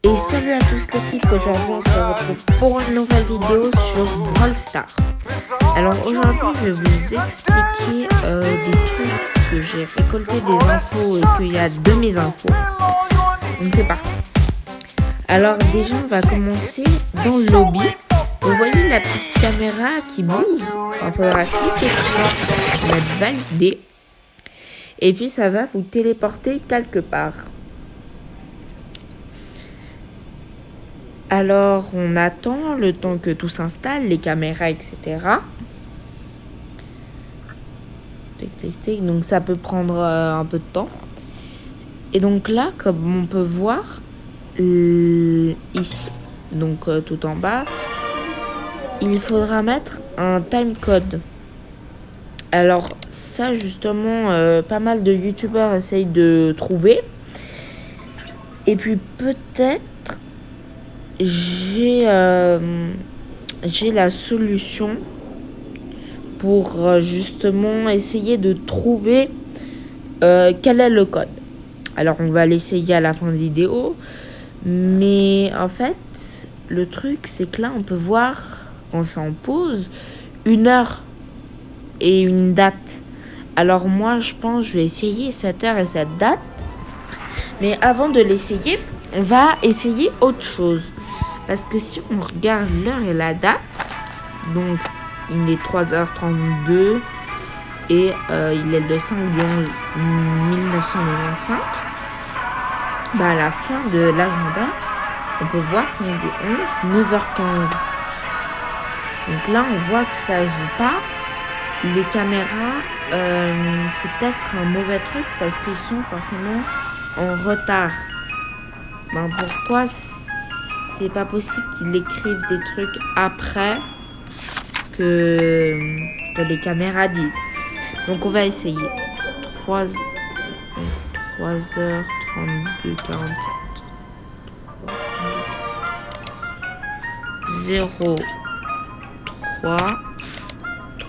Et salut à tous l'équipe, aujourd'hui on se retrouve pour une nouvelle vidéo sur Brawl Stars. Alors aujourd'hui je vais vous expliquer des trucs que j'ai récolté des infos et qu'il y a de mes infos. Donc c'est parti. Alors déjà on va commencer dans le lobby. Vous voyez la petite caméra qui bouge. Il faudra cliquer dessus, mettre valider. Et puis ça va vous téléporter quelque part. Alors, on attend le temps que tout s'installe, les caméras, etc. Tic, tic, tic. Donc, ça peut prendre un peu de temps. Et donc là, comme on peut voir, ici, donc tout en bas, il faudra mettre un timecode. Alors, ça, justement, pas mal de youtubeurs essayent de trouver. Et puis, peut-être j'ai la solution pour justement essayer de trouver quel est le code. Alors on va l'essayer à la fin de la vidéo, mais en fait le truc c'est que là on peut voir quand ça en pause une heure et une date. Alors moi je pense que je vais essayer cette heure et cette date, mais avant de l'essayer on va essayer autre chose. Parce que si on regarde l'heure et la date, donc il est 3h32 et il est le 5 du 11 1995, bah à la fin de l'agenda, on peut voir 5 du 11, 9h15. Donc là, on voit que ça joue pas. Les caméras, c'est peut-être un mauvais truc parce qu'ils sont forcément en retard. Ben pourquoi c'est pas possible qu'ils écrivent des trucs après que les caméras disent. Donc on va essayer. 3h32, 47. 0, 3,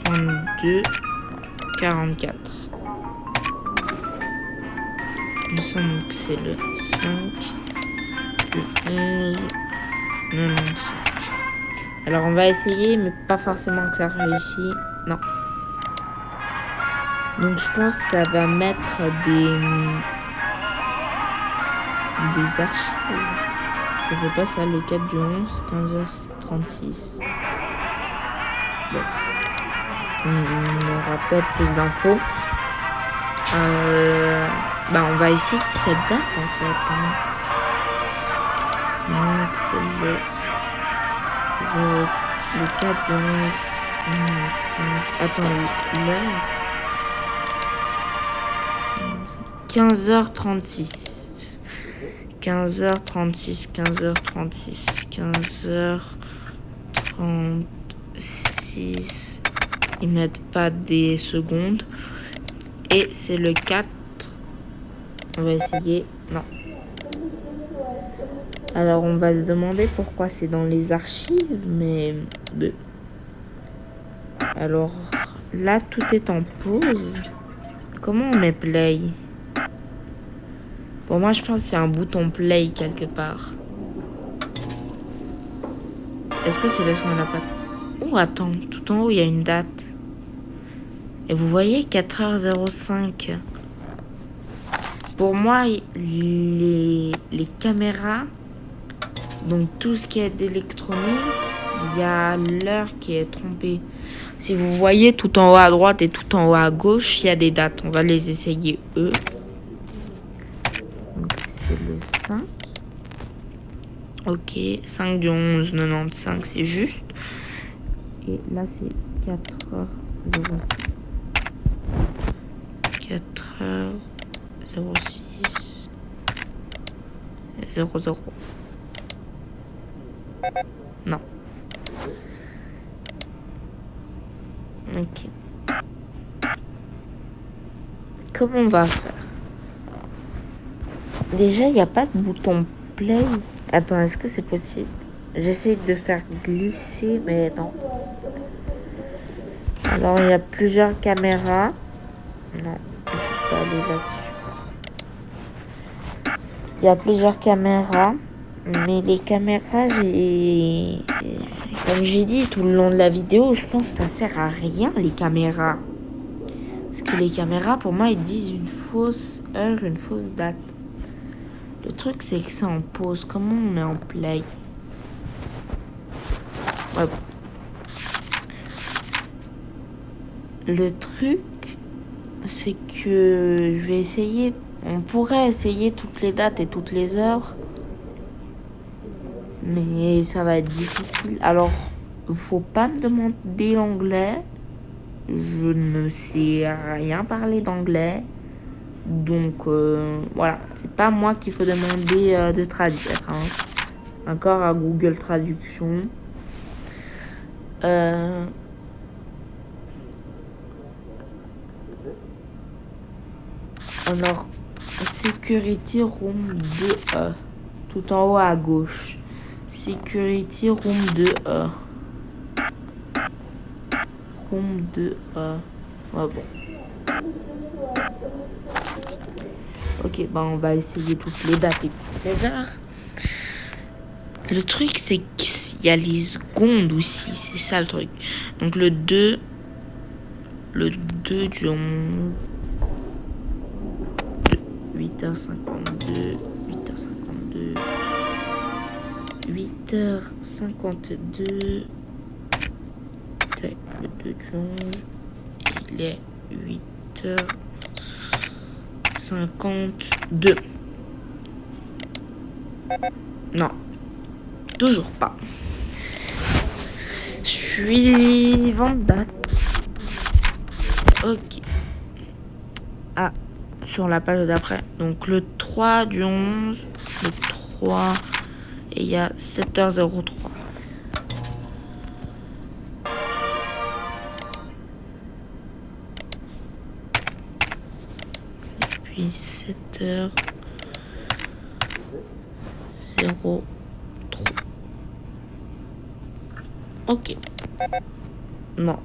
32, 44. Il me semble que c'est le 5, le 11, 95. Alors on va essayer, mais pas forcément que ça réussit. Non. Donc je pense que ça va mettre des archives. Je veux pas ça, le 4 du 11, 15h36. Bon. On aura peut-être plus d'infos. On va essayer cette date en fait. Donc c'est le 4 du 11, 5. Attends, l'heure. 15h36. 15h36, 15h36, 15h36. Ils mettent pas des secondes. Et c'est le 4. On va essayer. Non. Alors on va se demander pourquoi c'est dans les archives, mais... Alors là tout est en pause. Comment on met play? Pour moi je pense qu'il y a un bouton play quelque part. Est-ce que c'est parce qu'on n'a pas... Oh attends, tout en haut il y a une date. Et vous voyez 4h05. Pour moi les caméras, donc tout ce qui est d'électronique, il y a l'heure qui est trompée. Si vous voyez tout en haut à droite et tout en haut à gauche, il y a des dates. On va les essayer eux. Donc c'est le 5. Ok, 5 du 11, 95, c'est juste. Et là c'est 4h06. 4h06. 00. Non. Ok. Comment on va faire? Déjà, il n'y a pas de bouton play. Attends, est-ce que c'est possible? J'essaie de faire glisser, mais non. Alors, il y a plusieurs caméras. Non, je ne peux pas aller là-dessus. Il y a plusieurs caméras. Mais les caméras, comme j'ai dit tout le long de la vidéo, je pense que ça sert à rien, les caméras. Parce que les caméras, pour moi, ils disent une fausse heure, une fausse date. Le truc, c'est que c'est en pause. Comment on met en play? Ouais. Le truc, c'est que je vais essayer. On pourrait essayer toutes les dates et toutes les heures. Mais ça va être difficile. Alors, faut pas me demander l'anglais. Je ne sais rien parler d'anglais. Donc, voilà. C'est pas moi qu'il faut demander de traduire. Hein. Encore à Google Traduction. Alors, Security Room 2E. Tout en haut à gauche. Security Room 2E. Room 2E. Ouais, bon. Ok, bah on va essayer toutes les dates et toutes les heures. Le truc, c'est qu'il y a les secondes aussi. C'est ça le truc. Donc le 2 du 11. 8h52. 8h52. Tac, le 2 du 11. Il est 8h52. Non. Toujours pas. Suivante date. Ok. Ah, sur la page d'après. Donc le 3 du 11. Le 3. Et il y a 7h03. Puis 7h03. Ok. Non.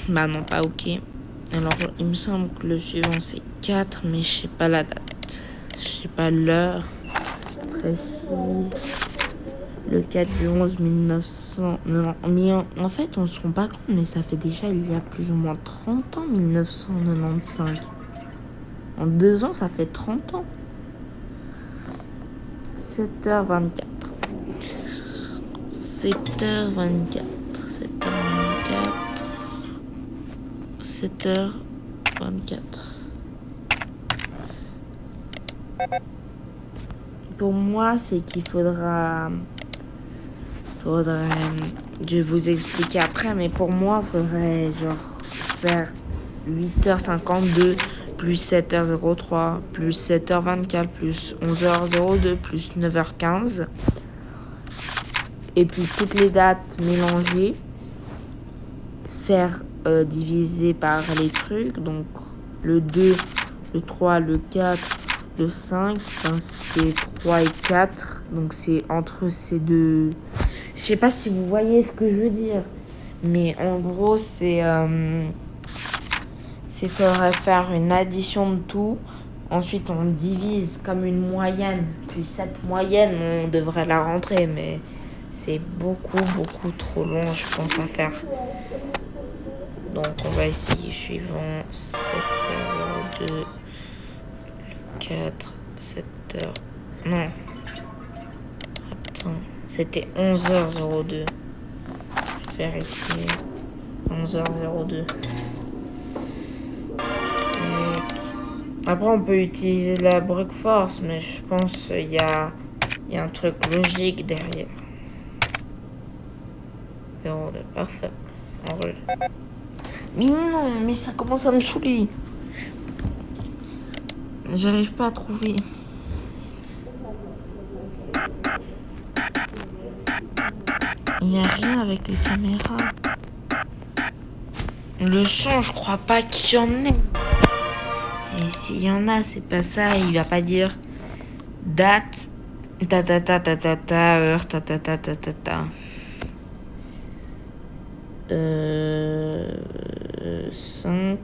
Bah non, pas ok. Alors, il me semble que le suivant c'est 4, mais je sais pas la date. Je sais pas l'heure précise. Le 4 du 11 1900. Non, mais en fait, on se rend pas compte, mais ça fait déjà il y a plus ou moins 30 ans, 1995. En 2 ans, ça fait 30 ans. 7h24. 7h24. 7h24. Pour moi, c'est qu'il faudra... Je vais vous expliquer après, mais pour moi, il faudrait genre faire 8h52 plus 7h03 plus 7h24 plus 11h02 plus 9h15. Et puis toutes les dates mélangées. Faire diviser par les trucs. Donc le 2, le 3, le 4, le 5. Enfin, c'est 3 et 4. Donc c'est entre ces deux... Je sais pas si vous voyez ce que je veux dire. Mais en gros, c'est faudrait faire une addition de tout. Ensuite, on divise comme une moyenne. Puis cette moyenne, on devrait la rentrer. Mais c'est beaucoup trop long, je pense, à faire. Donc, on va essayer suivant. 7h02. 4. 7h... Non. Attends. C'était 11h02. Je vais vérifier. 11h02. Après, on peut utiliser la brute force, mais je pense qu'il y a un truc logique derrière. 02, parfait. Enroule. Mais non, mais ça commence à me saouler. J'arrive pas à trouver. Il n'y a rien avec les caméras. Le son, je crois pas qu'il y en ait. Et s'il y en a, c'est pas ça. Il va pas dire date, heure, 5,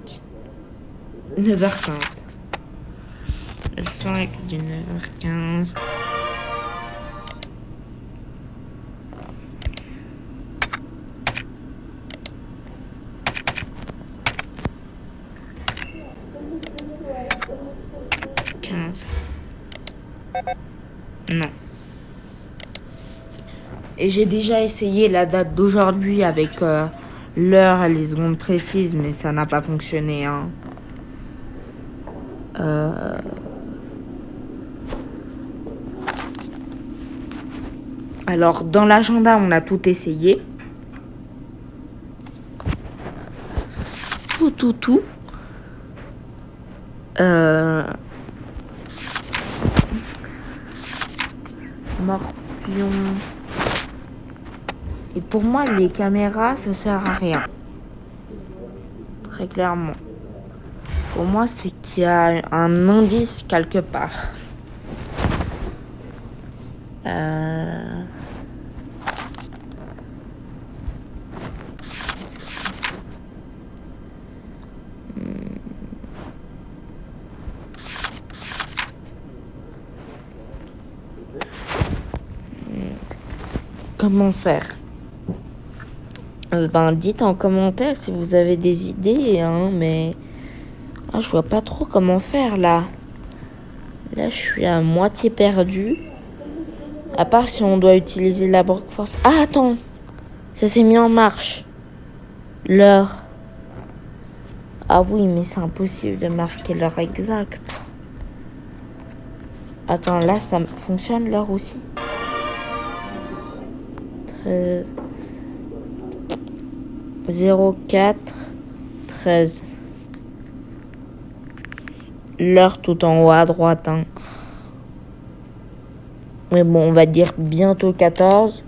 9h15. Le 5 du 9h15. Et j'ai déjà essayé la date d'aujourd'hui avec l'heure et les secondes précises, mais ça n'a pas fonctionné. Hein. Alors, dans l'agenda, on a tout essayé. Tout. Morpion. Et pour moi, les caméras, ça sert à rien. Très clairement. Pour moi, c'est qu'il y a un indice quelque part. Comment faire? Dites en commentaire si vous avez des idées, hein, mais je vois pas trop comment faire là. Là, je suis à moitié perdu. À part si on doit utiliser la brute force. Ah, attends! Ça s'est mis en marche. L'heure. Ah oui, mais c'est impossible de marquer l'heure exacte. Attends, là, ça fonctionne l'heure aussi? 13. 04 13. L'heure tout en haut à droite. Hein. Mais bon, on va dire bientôt 14.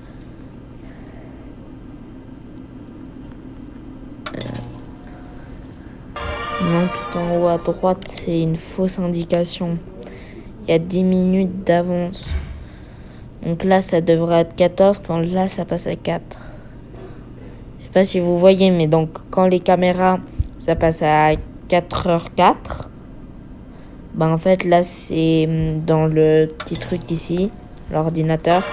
Non, tout en haut à droite, c'est une fausse indication. Il y a 10 minutes d'avance. Donc là, ça devrait être 14 quand là, ça passe à 4. Je sais pas si vous voyez, mais donc quand les caméras, ça passe à 4h04. En fait, là, c'est dans le petit truc ici, l'ordinateur,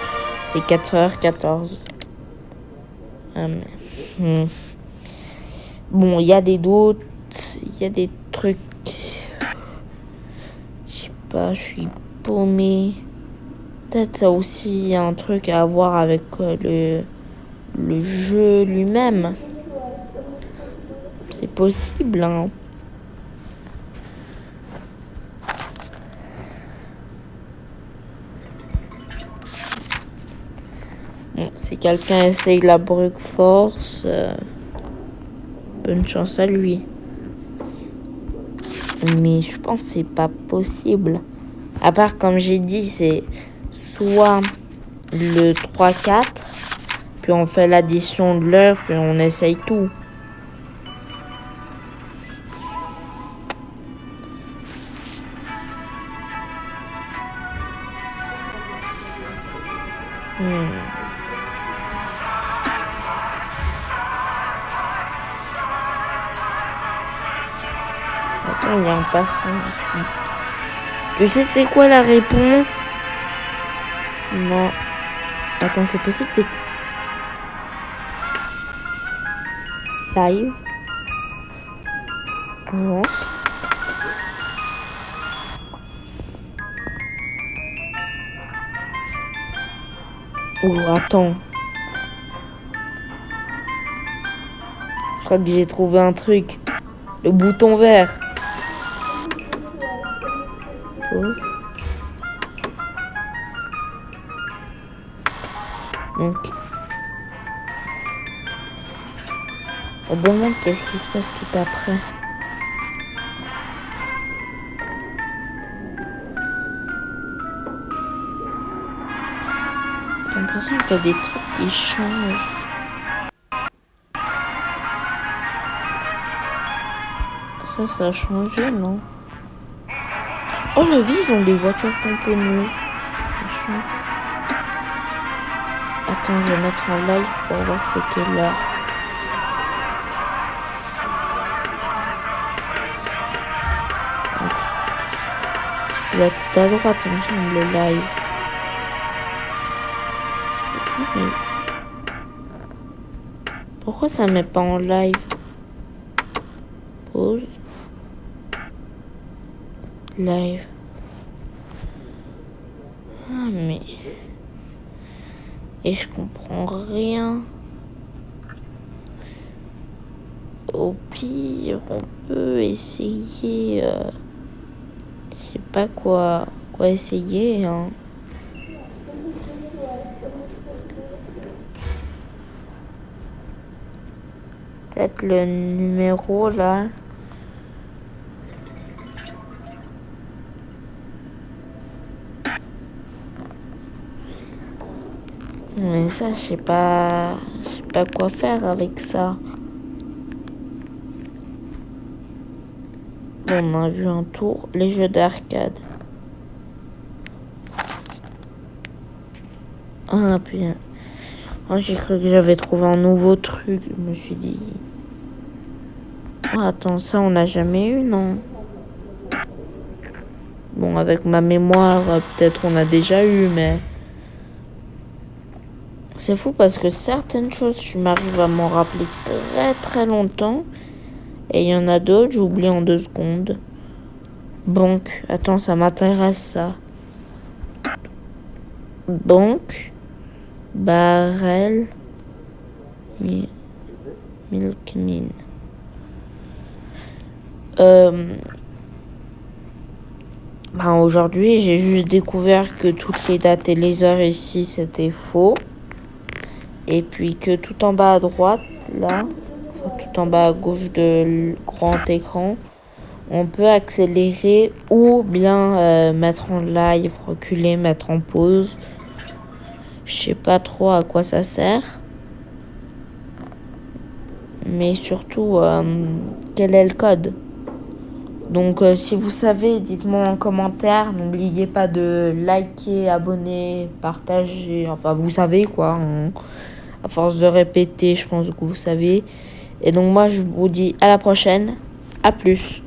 c'est 4h14. Bon, il y a des doutes, il y a des trucs. Je sais pas, je suis paumée. Peut-être ça aussi y a un truc à voir avec le jeu lui-même. C'est possible, hein. Bon, si quelqu'un essaye la brute force, bonne chance à lui. Mais je pense que c'est pas possible. À part, comme j'ai dit, c'est soit le 3-4, puis on fait l'addition de l'heure, puis on essaye tout. Attends, il y a un passant ici. Tu sais c'est quoi la réponse? Non. Attends, c'est possible d'être live? Non. Oh, attends. Je crois que j'ai trouvé un truc. Le bouton vert. Pause. Donc. On demande qu'est-ce qui se passe tout après. J'ai l'impression qu'il y a des trucs qui changent. Ça a changé, non? Oh, la vie, ils ont des voitures tamponneuses. Attends, je vais mettre en live pour voir c'est quelle heure. Celui-là tout à droite, il me semble, le live. Mais pourquoi ça met pas en live? Pause. Live. Ah, mais Et je comprends rien. Au pire, on peut essayer... je sais pas quoi essayer, hein. Peut-être le numéro, là. Mais ça, je sais pas quoi faire avec ça. On a vu un tour, les jeux d'arcade. Ah, putain. Oh, j'ai cru que j'avais trouvé un nouveau truc. Je me suis dit... Oh, attends, ça, on n'a jamais eu, non? Bon, avec ma mémoire, peut-être on a déjà eu, mais... C'est fou parce que certaines choses, je m'arrive à m'en rappeler très très longtemps. Et il y en a d'autres, j'oublie en 2 secondes. Banque. Attends, ça m'intéresse, ça. Banque. Barrel. Milk Mine. Aujourd'hui, j'ai juste découvert que toutes les dates et les heures ici, c'était faux. Et puis que tout en bas à droite, là, tout en bas à gauche de grand écran, on peut accélérer ou bien mettre en live, reculer, mettre en pause. Je sais pas trop à quoi ça sert. Mais surtout, quel est le code? Donc si vous savez, dites-moi en commentaire. N'oubliez pas de liker, abonner, partager. Enfin, vous savez quoi. À force de répéter, je pense que vous savez. Et donc moi, je vous dis à la prochaine. À plus.